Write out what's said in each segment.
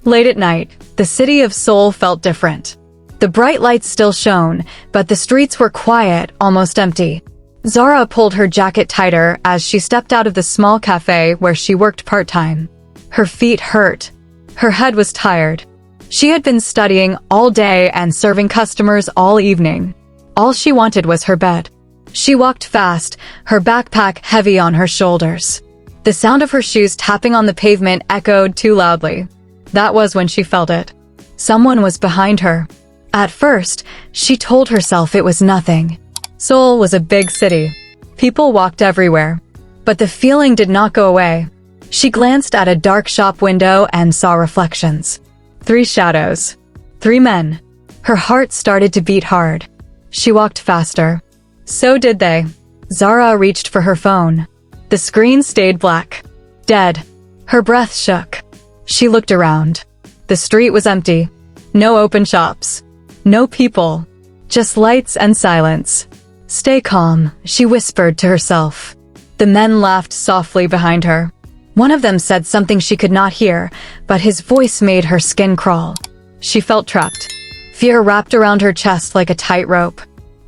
Late at night, the city of Seoul felt different. The bright lights still shone, but the streets were quiet, almost empty. Zara pulled her jacket tighter as she stepped out of the small cafe where she worked part-time. Her feet hurt. Her head was tired. She had been studying all day and serving customers all evening. All she wanted was her bed. She walked fast, her backpack heavy on her shoulders. The sound of her shoes tapping on the pavement echoed too loudly. That was when she felt it. Someone was behind her. At first, she told herself it was nothing. Seoul was a big city. People walked everywhere. But the feeling did not go away. She glanced at a dark shop window and saw reflections. 3 shadows. 3 men. Her heart started to beat hard. She walked faster. So did they. Zara reached for her phone. The screen stayed black. Dead. Her breath shook. She looked around. The street was empty. No open shops. No people. Just lights and silence. Stay calm, she whispered to herself. The men laughed softly behind her. One of them said something she could not hear, but his voice made her skin crawl. She felt trapped. Fear wrapped around her chest like a tight rope.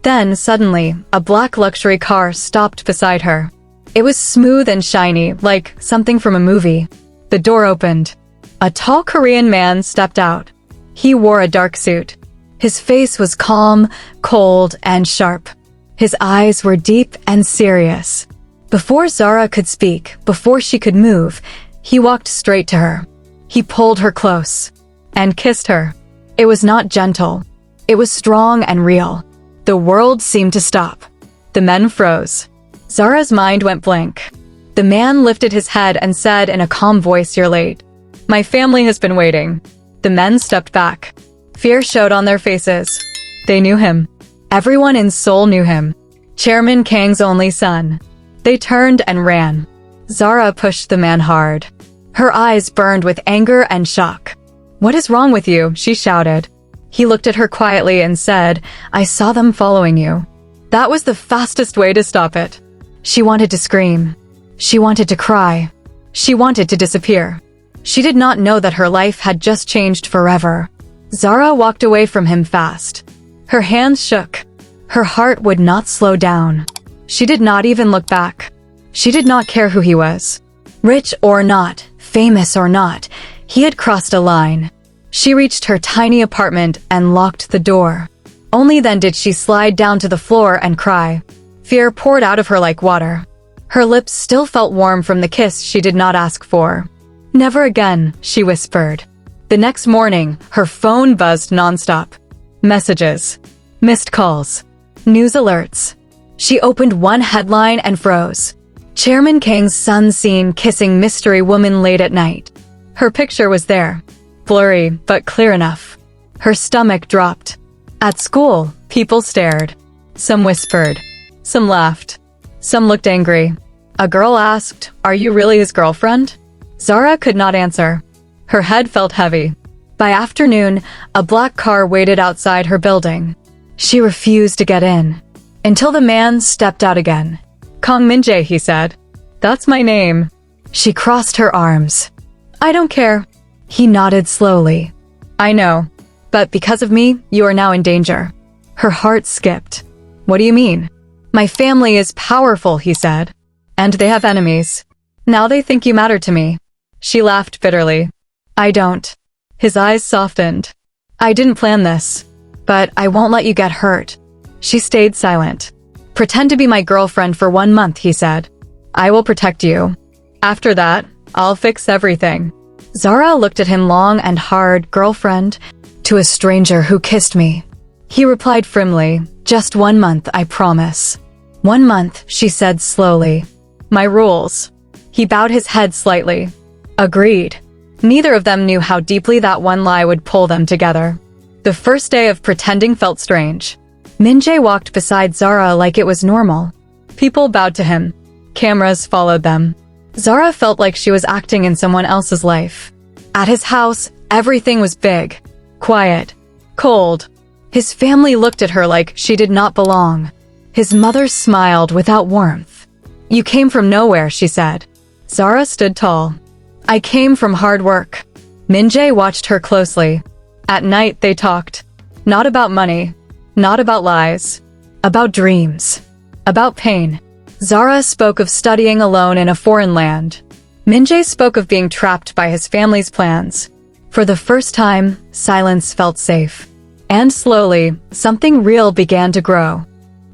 Then, suddenly, a black luxury car stopped beside her. It was smooth and shiny, like something from a movie. The door opened. A tall Korean man stepped out. He wore a dark suit. His face was calm, cold, and sharp. His eyes were deep and serious. Before Zara could speak, before she could move, he walked straight to her. He pulled her close and kissed her. It was not gentle. It was strong and real. The world seemed to stop. The men froze. Zara's mind went blank. The man lifted his head and said in a calm voice, "You're late. My family has been waiting." The men stepped back. Fear showed on their faces. They knew him. Everyone in Seoul knew him. Chairman Kang's only son. They turned and ran. Zara pushed the man hard. Her eyes burned with anger and shock. "What is wrong with you?" she shouted. He looked at her quietly and said, "I saw them following you." That was the fastest way to stop it. She wanted to scream. She wanted to cry. She wanted to disappear. She did not know that her life had just changed forever. Zara walked away from him fast. Her hands shook. Her heart would not slow down. She did not even look back. She did not care who he was. Rich or not, famous or not, he had crossed a line. She reached her tiny apartment and locked the door. Only then did she slide down to the floor and cry. Fear poured out of her like water. Her lips still felt warm from the kiss she did not ask for. "Never again," she whispered. The next morning, her phone buzzed nonstop. Messages. Missed calls. News alerts. She opened one headline and froze. Chairman Kang's son seen kissing mystery woman late at night. Her picture was there. Blurry, but clear enough. Her stomach dropped. At school, people stared. Some whispered. Some laughed. Some looked angry. A girl asked, "Are you really his girlfriend?" Zara could not answer. Her head felt heavy. By afternoon, a black car waited outside her building. She refused to get in. Until the man stepped out again. "Kang Min-jae," he said. "That's my name." She crossed her arms. "I don't care." He nodded slowly. "I know. But because of me, you are now in danger." Her heart skipped. "What do you mean?" "My family is powerful," he said. "And they have enemies. Now they think you matter to me." She laughed bitterly. "I don't." His eyes softened. "I didn't plan this. But I won't let you get hurt." She stayed silent. "Pretend to be my girlfriend for 1 month," he said. "I will protect you. After that, I'll fix everything." Zara looked at him long and hard. "Girlfriend? To a stranger who kissed me." He replied firmly, "Just 1 month, I promise." 1 month, she said slowly. "My rules." He bowed his head slightly. Agreed. Neither of them knew how deeply that one lie would pull them together. The first day of pretending felt strange. Min-jae walked beside Zara like it was normal. People bowed to him. Cameras followed them. Zara felt like she was acting in someone else's life. At his house, everything was big, quiet, cold. His family looked at her like she did not belong. His mother smiled without warmth. "You came from nowhere," she said. Zara stood tall. "I came from hard work." Min-jae watched her closely. At night, they talked. Not about money. Not about lies. About dreams. About pain. Zara spoke of studying alone in a foreign land. Min-jae spoke of being trapped by his family's plans. For the first time, silence felt safe. And slowly, something real began to grow.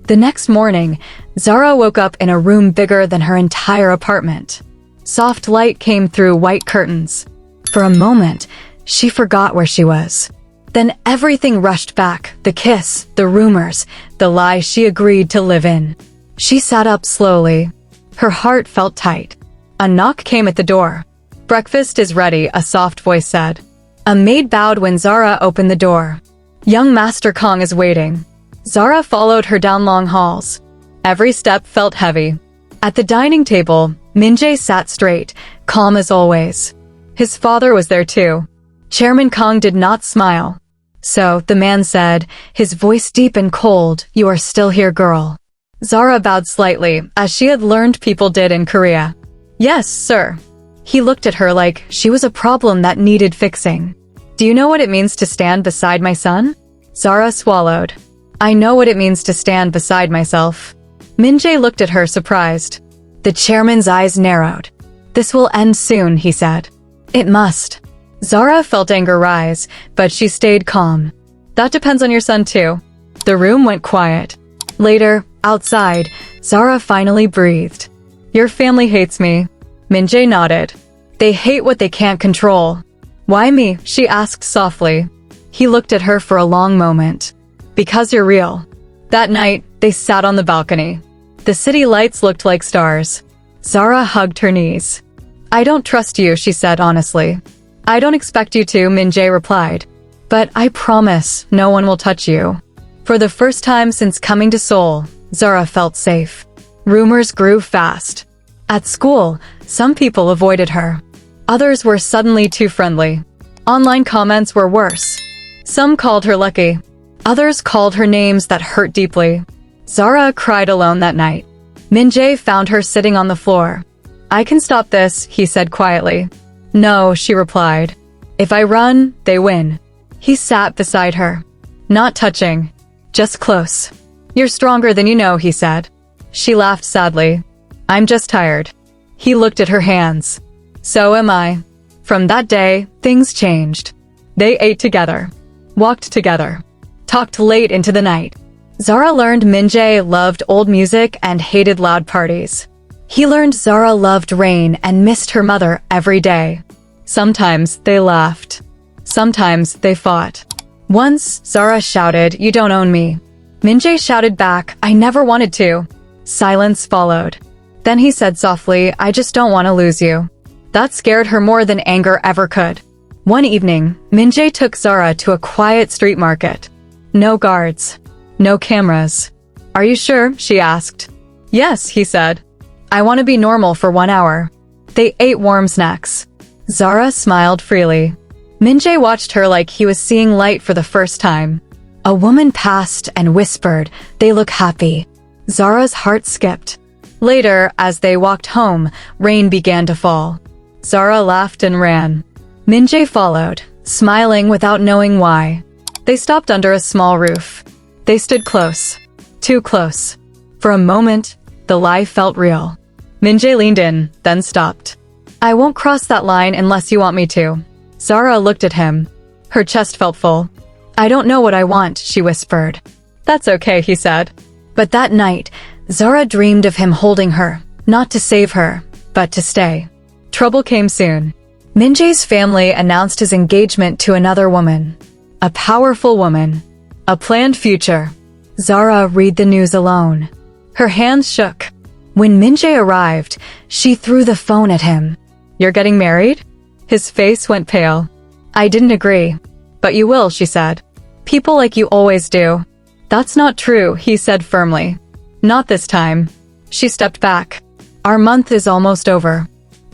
The next morning, Zara woke up in a room bigger than her entire apartment. Soft light came through white curtains. For a moment, she forgot where she was. Then everything rushed back, the kiss, the rumors, the lie she agreed to live in. She sat up slowly. Her heart felt tight. A knock came at the door. "Breakfast is ready," a soft voice said. A maid bowed when Zara opened the door. "Young Master Kong is waiting." Zara followed her down long halls. Every step felt heavy. At the dining table, Min-jae sat straight, calm as always. His father was there too. Chairman Kong did not smile. "So," the man said, his voice deep and cold, "you are still here, girl." Zara bowed slightly, as she had learned people did in Korea. "Yes, sir." He looked at her like she was a problem that needed fixing. "Do you know what it means to stand beside my son?" Zara swallowed. "I know what it means to stand beside myself." Min-jae looked at her surprised. The chairman's eyes narrowed. "This will end soon," he said. "It must." Zara felt anger rise, but she stayed calm. "That depends on your son too." The room went quiet. Later, outside, Zara finally breathed. "Your family hates me." Min-jae nodded. "They hate what they can't control." "Why me?" she asked softly. He looked at her for a long moment. "Because you're real." That night, they sat on the balcony. The city lights looked like stars. Zara hugged her knees. "I don't trust you," she said honestly. "I don't expect you to," Min-jae replied. "But I promise no one will touch you." For the first time since coming to Seoul, Zara felt safe. Rumors grew fast. At school, some people avoided her. Others were suddenly too friendly. Online comments were worse. Some called her lucky. Others called her names that hurt deeply. Zara cried alone that night. Min-jae found her sitting on the floor. "I can stop this," he said quietly. "No," she replied. "If I run, they win." He sat beside her. Not touching. Just close. "You're stronger than you know," he said. She laughed sadly. "I'm just tired." He looked at her hands. "So am I." From that day, things changed. They ate together. Walked together. Talked late into the night. Zara learned Min-jae loved old music and hated loud parties. He learned Zara loved rain and missed her mother every day. Sometimes they laughed. Sometimes they fought. Once, Zara shouted, "You don't own me." Min-jae shouted back, "I never wanted to." Silence followed. Then he said softly, "I just don't want to lose you." That scared her more than anger ever could. One evening, Min-jae took Zara to a quiet street market. No guards. No cameras. "Are you sure?" she asked. "Yes," he said. "I want to be normal for 1 hour." They ate warm snacks. Zara smiled freely. Min-jae watched her like he was seeing light for the first time. A woman passed and whispered, "They look happy." Zara's heart skipped. Later, as they walked home, rain began to fall. Zara laughed and ran. Min-jae followed, smiling without knowing why. They stopped under a small roof. They stood close. Too close. For a moment, the lie felt real. Min-jae leaned in, then stopped. "I won't cross that line unless you want me to." Zara looked at him. Her chest felt full. "I don't know what I want," she whispered. "That's okay," he said. But that night, Zara dreamed of him holding her, not to save her, but to stay. Trouble came soon. Min-jae's family announced his engagement to another woman. A powerful woman. A planned future. Zara read the news alone. Her hands shook. When Min-jae arrived, she threw the phone at him. "You're getting married?" His face went pale. "I didn't agree." "But you will," she said. "People like you always do." "That's not true," he said firmly. "Not this time." She stepped back. "Our month is almost over."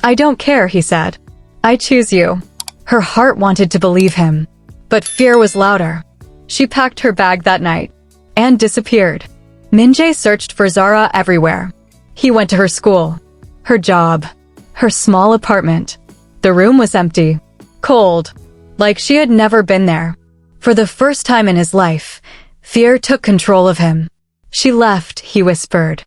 "I don't care," he said. "I choose you." Her heart wanted to believe him. But fear was louder. She packed her bag that night and disappeared. Min-jae searched for Zara everywhere. He went to her school, her job, her small apartment. The room was empty. cold, like she had never been there. For the first time in his life, fear took control of him. She left, he whispered.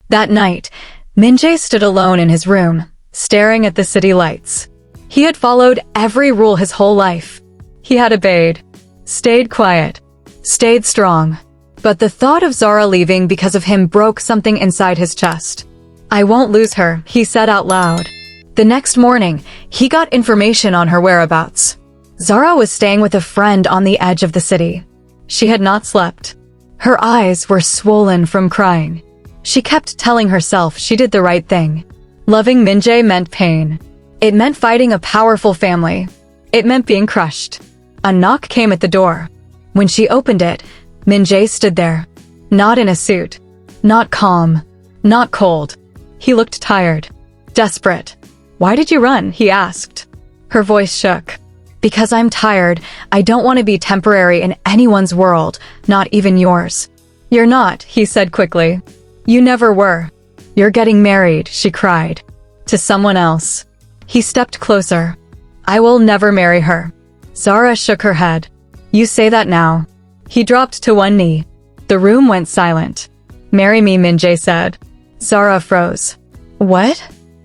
That night, Min-jae stood alone in his room, staring at the city lights. He had followed every rule his whole life. He had obeyed, stayed quiet, stayed strong. But the thought of Zara leaving because of him broke something inside his chest. I won't lose her, he said out loud. The next morning, he got information on her whereabouts. Zara was staying with a friend on the edge of the city. She had not slept. Her eyes were swollen from crying. She kept telling herself she did the right thing. Loving Min-jae meant pain. It meant fighting a powerful family. It meant being crushed. A knock came at the door. When she opened it, Min-jae stood there. Not in a suit. Not calm. Not cold. He looked tired. Desperate. Why did you run? He asked. Her voice shook. Because I'm tired. I don't want to be temporary in anyone's world, not even yours. You're not, he said quickly. You never were. You're getting married, she cried. To someone else. He stepped closer. I will never marry her. Zara shook her head. You say that now. He dropped to one knee. The room went silent. Marry me, Min-jae said. Zara froze. What?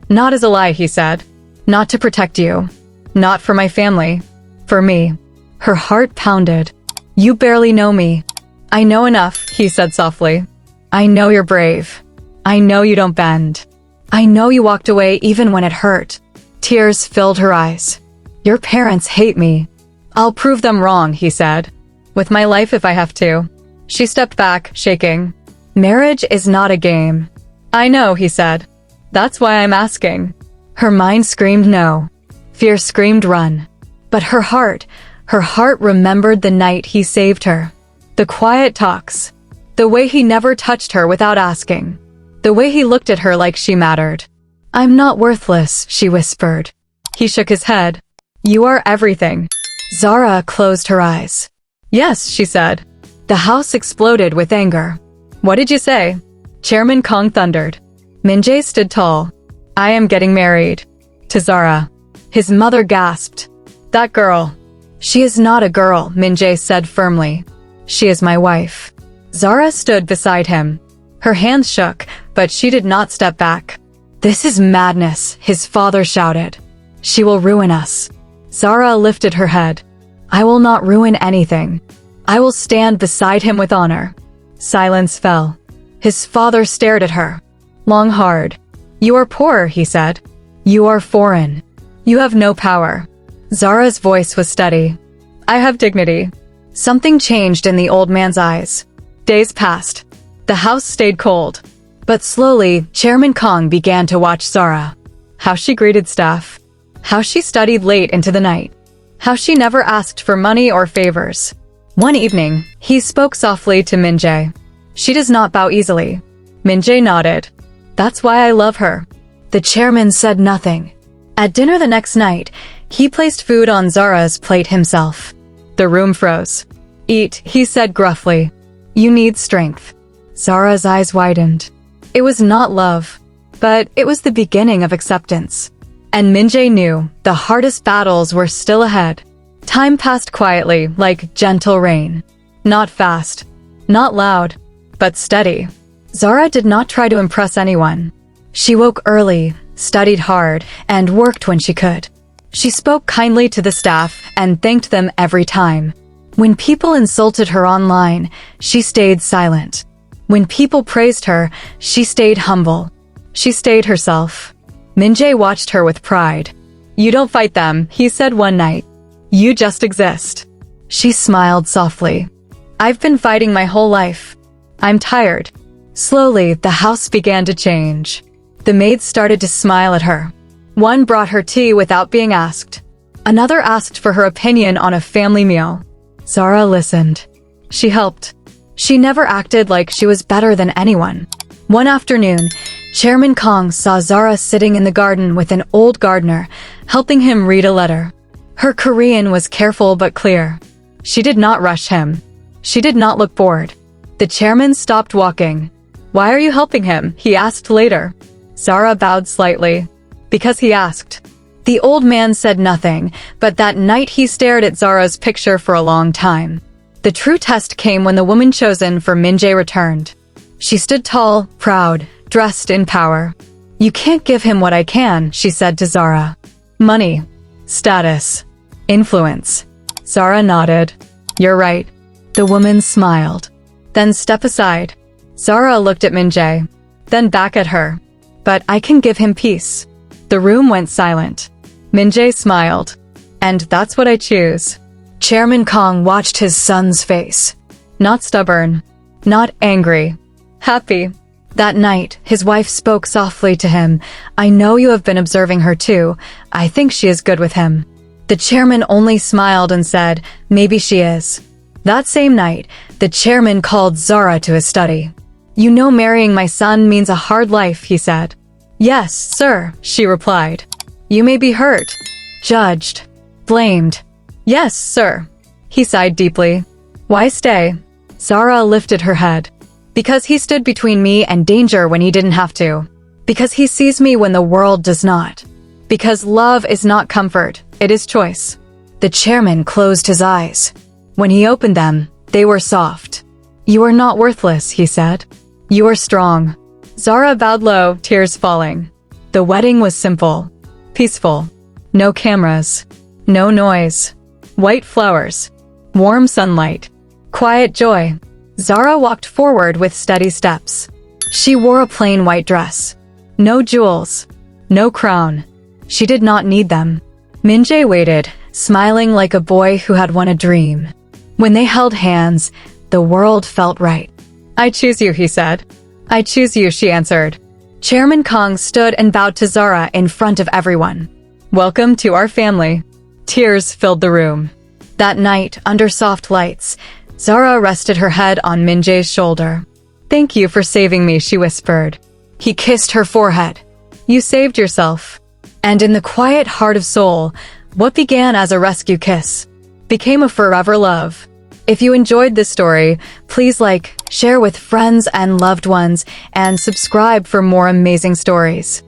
Not as a lie, he said. Not to protect you. Not for my family. For me. Her heart pounded. You barely know me. I know enough, he said softly. I know you're brave. I know you don't bend. I know you walked away even when it hurt. Tears filled her eyes. Your parents hate me. I'll prove them wrong, he said. With my life if I have to. She stepped back, shaking. Marriage is not a game. I know, he said. That's why I'm asking. Her mind screamed no. Fear screamed run. But her heart remembered the night he saved her. The quiet talks. The way he never touched her without asking. The way he looked at her like she mattered. I'm not worthless, she whispered. He shook his head. You are everything. Zara closed her eyes. Yes, she said. The house exploded with anger. What did you say? Chairman Kong thundered. Min-jae stood tall. I am getting married. To Zara. His mother gasped. That girl. She is not a girl, Min-jae said firmly. She is my wife. Zara stood beside him. Her hands shook, but she did not step back. This is madness, his father shouted. She will ruin us. Zara lifted her head. I will not ruin anything. I will stand beside him with honor. Silence fell. His father stared at her. Long hard. You are poor, he said. You are foreign. You have no power. Zara's voice was steady. I have dignity. Something changed in the old man's eyes. Days passed. The house stayed cold. But slowly, Chairman Kong began to watch Zara. How she greeted staff. How she studied late into the night. How she never asked for money or favors. One evening, he spoke softly to Min-jae. She does not bow easily. Min-jae nodded. That's why I love her. The chairman said nothing. At dinner the next night, he placed food on Zara's plate himself. The room froze. Eat, he said gruffly. You need strength. Zara's eyes widened. It was not love, but it was the beginning of acceptance. And Min-jae knew the hardest battles were still ahead. Time passed quietly, like gentle rain. Not fast, not loud, but steady. Zara did not try to impress anyone. She woke early, studied hard, and worked when she could. She spoke kindly to the staff and thanked them every time. When people insulted her online, she stayed silent. When people praised her, she stayed humble. She stayed herself. Min-jae watched her with pride. You don't fight them, he said one night. You just exist. She smiled softly. I've been fighting my whole life. I'm tired. Slowly, the house began to change. The maids started to smile at her. One brought her tea without being asked. Another asked for her opinion on a family meal. Zara listened. She helped. She never acted like she was better than anyone. One afternoon, Chairman Kong saw Zara sitting in the garden with an old gardener, helping him read a letter. Her Korean was careful but clear. She did not rush him. She did not look bored. The chairman stopped walking. Why are you helping him? He asked later. Zara bowed slightly. Because he asked. The old man said nothing, but that night he stared at Zara's picture for a long time. The true test came when the woman chosen for Minjae returned. She stood tall, proud, dressed in power. "You can't give him what I can," she said to Zara. "Money, status, influence." Zara nodded. "You're right." The woman smiled. "Then step aside." Zara looked at Minjae, then back at her. "But I can give him peace." The room went silent. Minjae smiled. "And that's what I choose." Chairman Kong watched his son's face. Not stubborn, not angry, happy. That night, his wife spoke softly to him. "I know you have been observing her too. I think she is good with him." The chairman only smiled and said, "Maybe she is." That same night, the chairman called Zara to his study. "You know marrying my son means a hard life," he said. "Yes, sir," she replied. "You may be hurt, judged, blamed." "Yes, sir." He sighed deeply. "Why stay?" Zara lifted her head. "Because he stood between me and danger when he didn't have to. Because he sees me when the world does not. Because love is not comfort, it is choice." The chairman closed his eyes. When he opened them, they were soft. "You are not worthless," he said. "You are strong." Zara bowed low, tears falling. The wedding was simple, peaceful. No cameras, no noise. White flowers, warm sunlight, quiet joy. Zara walked forward with steady steps. She wore a plain white dress. No jewels, no crown. She did not need them. Minjae waited, smiling like a boy who had won a dream. When they held hands, the world felt right. "I choose you," he said. "I choose you," she answered. Chairman Kong stood and bowed to Zara in front of everyone. "Welcome to our family." Tears filled the room. That night, under soft lights, Zara rested her head on Minjae's shoulder. "Thank you for saving me," she whispered. He kissed her forehead. "You saved yourself." And in the quiet heart of Seoul, what began as a rescue kiss became a forever love. If you enjoyed this story, please like, share with friends and loved ones, and subscribe for more amazing stories.